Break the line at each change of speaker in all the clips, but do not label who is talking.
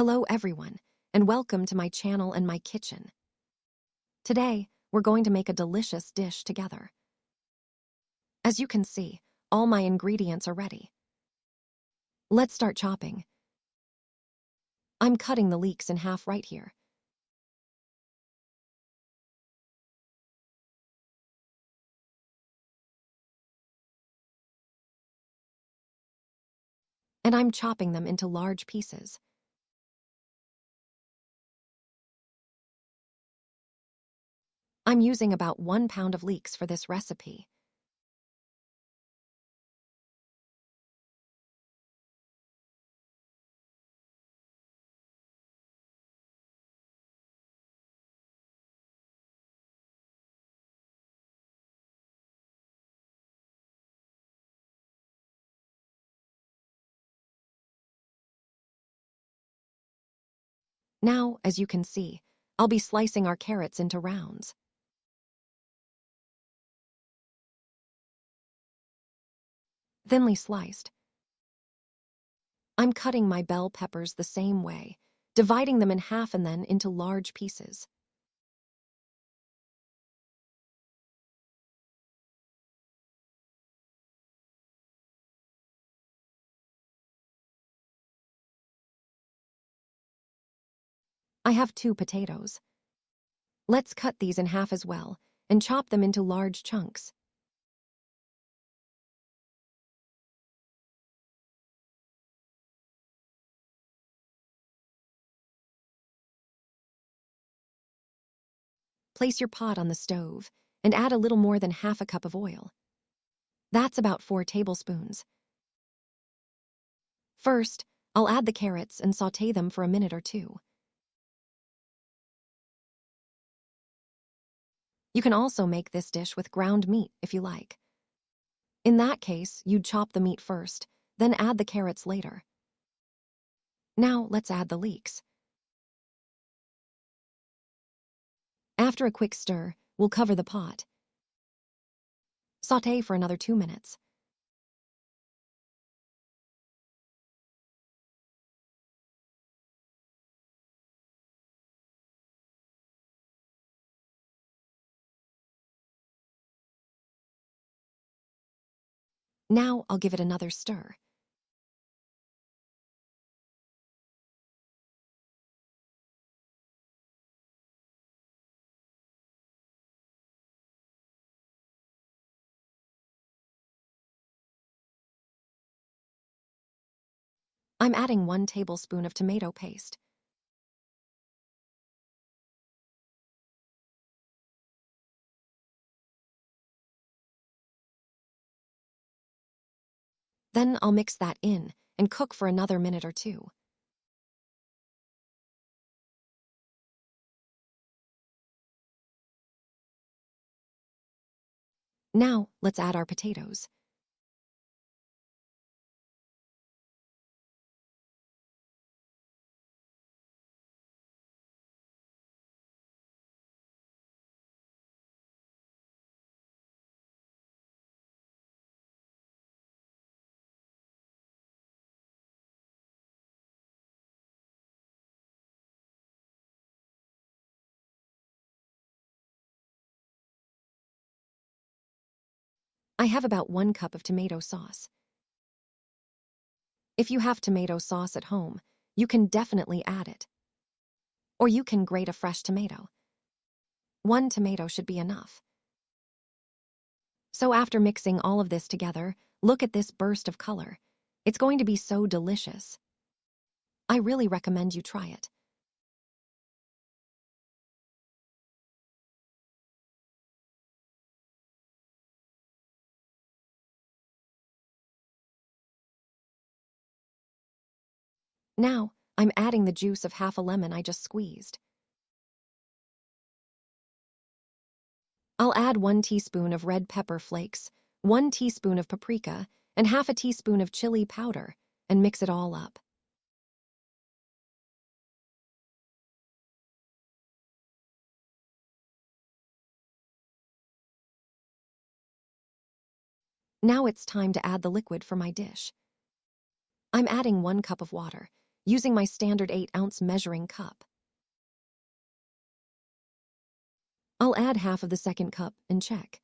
Hello everyone, and welcome to my channel and my kitchen. Today, we're going to make a delicious dish together. As you can see, all my ingredients are ready. Let's start chopping. I'm cutting the leeks in half right here. And I'm chopping them into large pieces. I'm using about 1 pound of leeks for this recipe. Now, as you can see, I'll be slicing our carrots into rounds. Thinly sliced. I'm cutting my bell peppers the same way, dividing them in half and then into large pieces. I have 2 potatoes. Let's cut these in half as well and chop them into large chunks. Place your pot on the stove and add a little more than half a cup of oil. That's about 4 tablespoons. First, I'll add the carrots and sauté them for a minute or two. You can also make this dish with ground meat if you like. In that case, you'd chop the meat first, then add the carrots later. Now let's add the leeks. After a quick stir, we'll cover the pot. Sauté for another 2 minutes. Now I'll give it another stir. I'm adding 1 tablespoon of tomato paste. Then I'll mix that in and cook for another minute or two. Now, let's add our potatoes. I have about 1 cup of tomato sauce. If you have tomato sauce at home, you can definitely add it. Or you can grate a fresh tomato. 1 tomato should be enough. So after mixing all of this together, look at this burst of color. It's going to be so delicious. I really recommend you try it. Now, I'm adding the juice of half a lemon I just squeezed. I'll add 1 teaspoon of red pepper flakes, 1 teaspoon of paprika, and half a teaspoon of chili powder, and mix it all up. Now it's time to add the liquid for my dish. I'm adding 1 cup of water. using my standard 8-ounce measuring cup. I'll add half of the second cup and check.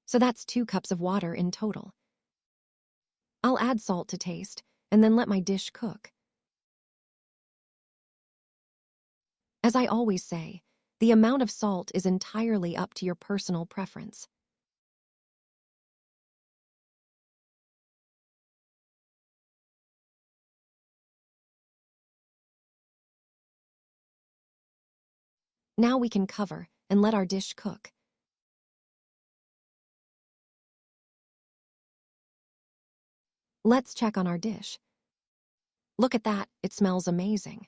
So that's 2 cups of water in total. I'll add salt to taste and then let my dish cook. As I always say, the amount of salt is entirely up to your personal preference. Now we can cover and let our dish cook. Let's check on our dish. Look at that, it smells amazing.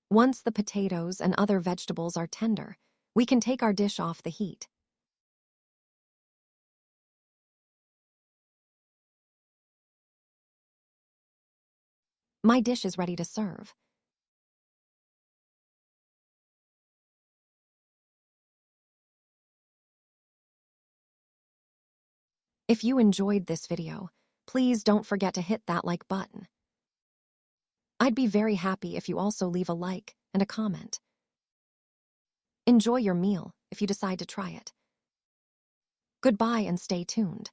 Once the potatoes and other vegetables are tender, we can take our dish off the heat. My dish is ready to serve. If you enjoyed this video, please don't forget to hit that like button. I'd be very happy if you also leave a like and a comment. Enjoy your meal if you decide to try it. Goodbye and stay tuned.